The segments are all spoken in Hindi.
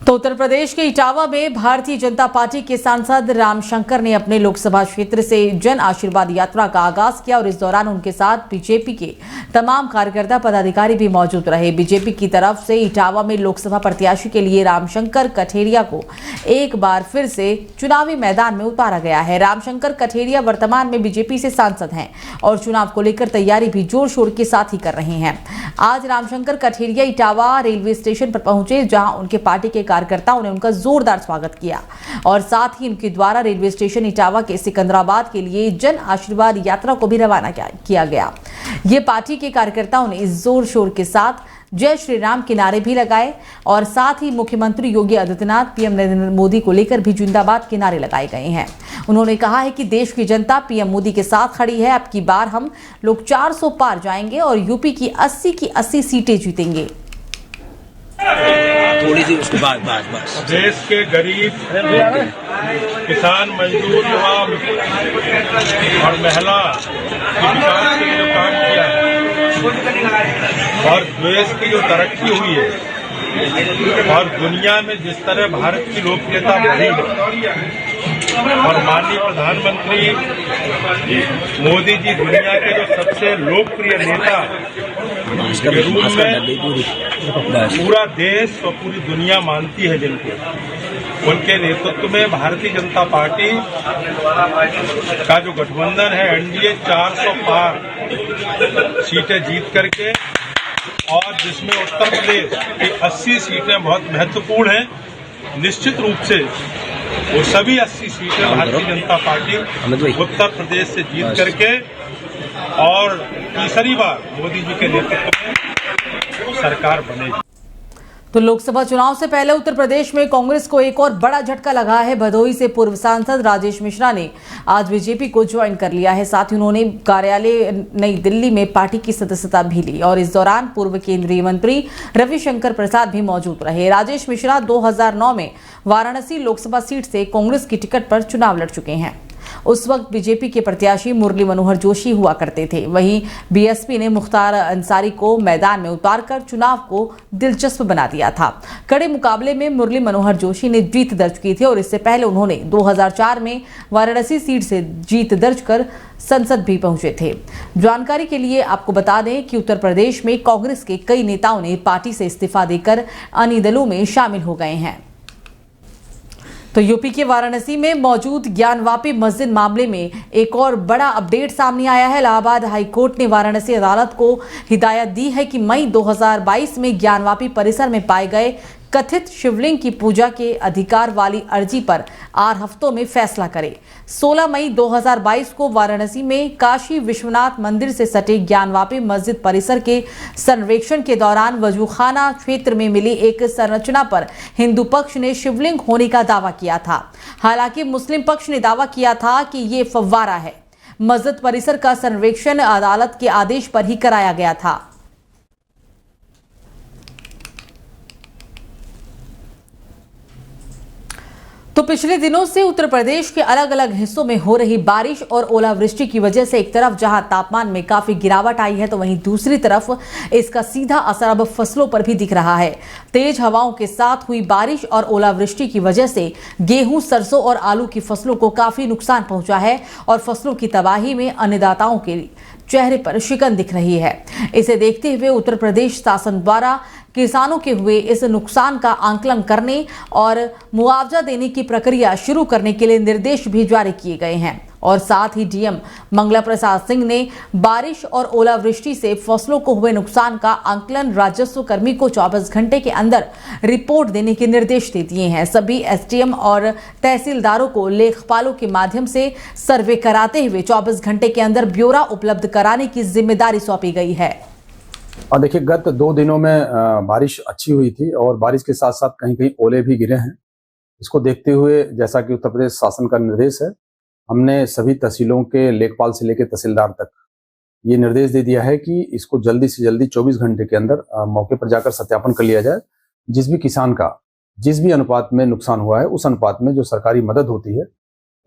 तो उत्तर प्रदेश के इटावा में भारतीय जनता पार्टी के सांसद रामशंकर ने अपने लोकसभा क्षेत्र से जन आशीर्वाद यात्रा का आगाज किया और इस दौरान उनके साथ बीजेपी के तमाम कार्यकर्ता पदाधिकारी भी मौजूद रहे। बीजेपी की तरफ से इटावा में लोकसभा प्रत्याशी के लिए रामशंकर कठेरिया को एक बार फिर से चुनावी मैदान में उतारा गया है। रामशंकर कठेरिया वर्तमान में बीजेपी से सांसद हैं और चुनाव को लेकर तैयारी भी जोर शोर के साथ ही कर रहे हैं। आज रामशंकर कठेरिया इटावा रेलवे स्टेशन पर पहुंचे, जहां उनके पार्टी के कार्यकर्ताओं ने उनका जोरदार स्वागत किया और साथ ही उनके द्वारा रेलवे स्टेशन इटावा के सिकंदराबाद के लिए जन आशीर्वाद यात्रा को भी रवाना किया गया। ये पार्टी के कार्यकर्ताओं ने इस जोर शोर के साथ जय श्री राम के नारे भी लगाए और साथ ही मुख्यमंत्री योगी आदित्यनाथ, पीएम नरेंद्र मोदी को लेकर भी जिंदाबाद के नारे लगाए गए हैं। उन्होंने कहा है कि देश की जनता पीएम मोदी के साथ खड़ी है। अब की बार हम लोग 400 पार जाएंगे और यूपी की 80 सीटें जीतेंगे। थोड़ी सी उसके बाद बस देश के गरीब किसान, मजदूर, युवा और महिला के विकास के लिए जो काम किया है और देश की जो तरक्की हुई है और दुनिया में जिस तरह भारत की लोकप्रियता बढ़ी है और माननीय प्रधानमंत्री मोदी जी दुनिया के जो सबसे लोकप्रिय नेता के रूप में पूरा देश और पूरी दुनिया मानती है जिनको, उनके नेतृत्व में भारतीय जनता पार्टी का जो गठबंधन है एनडीए 400 पार सीटें जीत करके, और जिसमें उत्तर प्रदेश की 80 सीटें बहुत महत्वपूर्ण हैं। निश्चित रूप से वो सभी 80 सीटें भारतीय जनता पार्टी उत्तर प्रदेश से जीत करके और तीसरी बार मोदी जी के नेतृत्व में सरकार बनेगी। तो लोकसभा चुनाव से पहले उत्तर प्रदेश में कांग्रेस को एक और बड़ा झटका लगा है। भदोही से पूर्व सांसद राजेश मिश्रा ने आज बीजेपी को ज्वाइन कर लिया है। साथ ही उन्होंने कार्यालय नई दिल्ली में पार्टी की सदस्यता भी ली और इस दौरान पूर्व केंद्रीय मंत्री रविशंकर प्रसाद भी मौजूद रहे। राजेश मिश्रा 2009 में वाराणसी लोकसभा सीट से कांग्रेस की टिकट पर चुनाव लड़ चुके हैं। उस वक्त बीजेपी के प्रत्याशी मुरली मनोहर जोशी हुआ करते थे। वहीं बीएसपी ने मुख्तार अंसारी को मैदान में उतारकर चुनाव को दिलचस्प बना दिया था। कड़े मुकाबले में मुरली मनोहर जोशी ने जीत दर्ज की थी और इससे पहले उन्होंने 2004 में वाराणसी सीट से जीत दर्ज कर संसद भी पहुंचे थे। जानकारी के लिए आपको बता दें कि उत्तर प्रदेश में कांग्रेस के कई नेताओं ने पार्टी से इस्तीफा देकर अन्य दलों में शामिल हो गए हैं। तो यूपी के वाराणसी में मौजूद ज्ञानवापी मस्जिद मामले में एक और बड़ा अपडेट सामने आया है। इलाहाबाद हाईकोर्ट ने वाराणसी अदालत को हिदायत दी है कि मई 2022 में ज्ञानवापी परिसर में पाए गए कथित शिवलिंग की पूजा के अधिकार वाली अर्जी पर 8 हफ्तों में फैसला करे। 16 मई 2022 को वाराणसी में काशी विश्वनाथ मंदिर से सटे ज्ञानवापी मस्जिद परिसर के सर्वेक्षण के दौरान वजूखाना क्षेत्र में मिली एक संरचना पर हिंदू पक्ष ने शिवलिंग होने का दावा किया था। हालांकि मुस्लिम पक्ष ने दावा किया था कि ये फव्वारा है। मस्जिद परिसर का सर्वेक्षण अदालत के आदेश पर ही कराया गया था। तो पिछले दिनों से उत्तर प्रदेश के अलग अलग हिस्सों में हो रही बारिश और ओलावृष्टि की वजह से एक तरफ जहां तापमान में काफी गिरावट आई है, तो वहीं दूसरी तरफ इसका सीधा असर अब फसलों पर भी दिख रहा है। तेज हवाओं के साथ हुई बारिश और ओलावृष्टि की वजह से गेहूं, सरसों और आलू की फसलों को काफी नुकसान पहुंचा है और फसलों की तबाही में अन्नदाताओं के चेहरे पर शिकन दिख रही है। इसे देखते हुए उत्तर प्रदेश शासन द्वारा किसानों के हुए इस नुकसान का आंकलन करने और मुआवजा देने की प्रक्रिया शुरू करने के लिए निर्देश भी जारी किए गए हैं। और साथ ही डीएम मंगला प्रसाद सिंह ने बारिश और ओलावृष्टि से फसलों को हुए नुकसान का आंकलन राजस्व कर्मी को 24 घंटे के अंदर रिपोर्ट देने के निर्देश दे दिए हैं। सभी एसडीएम और तहसीलदारों को लेखपालों के माध्यम से सर्वे कराते हुए 24 घंटे के अंदर ब्यौरा उपलब्ध कराने की जिम्मेदारी सौंपी गई है। और देखिए, गत 2 दिनों में बारिश अच्छी हुई थी और बारिश के साथ साथ कहीं कहीं ओले भी गिरे हैं। इसको देखते हुए, जैसा कि उत्तर प्रदेश शासन का निर्देश है, हमने सभी तहसीलों के लेखपाल से लेकर तहसीलदार तक ये निर्देश दे दिया है कि इसको जल्दी से जल्दी 24 घंटे के अंदर मौके पर जाकर सत्यापन कर लिया जाए। जिस भी किसान का जिस भी अनुपात में नुकसान हुआ है, उस अनुपात में जो सरकारी मदद होती है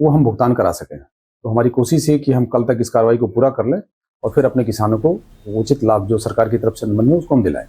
वो हम भुगतान करा सकें। तो हमारी कोशिश है कि हम कल तक इस कार्रवाई को पूरा कर लें और फिर अपने किसानों को उचित लाभ जो सरकार की तरफ से बने उसको हम दिलाएं।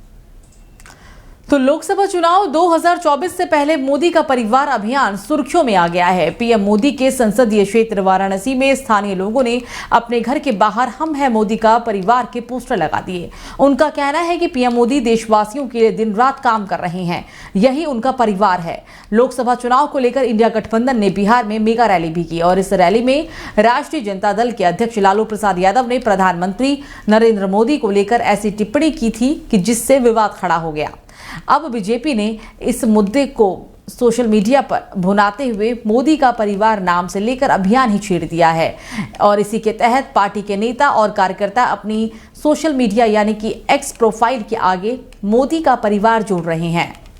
तो लोकसभा चुनाव 2024 से पहले मोदी का परिवार अभियान सुर्खियों में आ गया है। पीएम मोदी के संसदीय क्षेत्र वाराणसी में स्थानीय लोगों ने अपने घर के बाहर हम है मोदी का परिवार के पोस्टर लगा दिए। उनका कहना है कि पीएम मोदी देशवासियों के लिए दिन रात काम कर रहे हैं, यही उनका परिवार है। लोकसभा चुनाव को लेकर इंडिया गठबंधन ने बिहार में मेगा रैली भी की और इस रैली में राष्ट्रीय जनता दल के अध्यक्ष लालू प्रसाद यादव ने प्रधानमंत्री नरेंद्र मोदी को लेकर ऐसी टिप्पणी की थी कि जिससे विवाद खड़ा हो गया। अब बीजेपी ने इस मुद्दे को सोशल मीडिया पर भुनाते हुए मोदी का परिवार नाम से लेकर अभियान ही छेड़ दिया है और इसी के तहत पार्टी के नेता और कार्यकर्ता अपनी सोशल मीडिया यानी कि एक्स प्रोफाइल के आगे मोदी का परिवार जोड़ रहे हैं।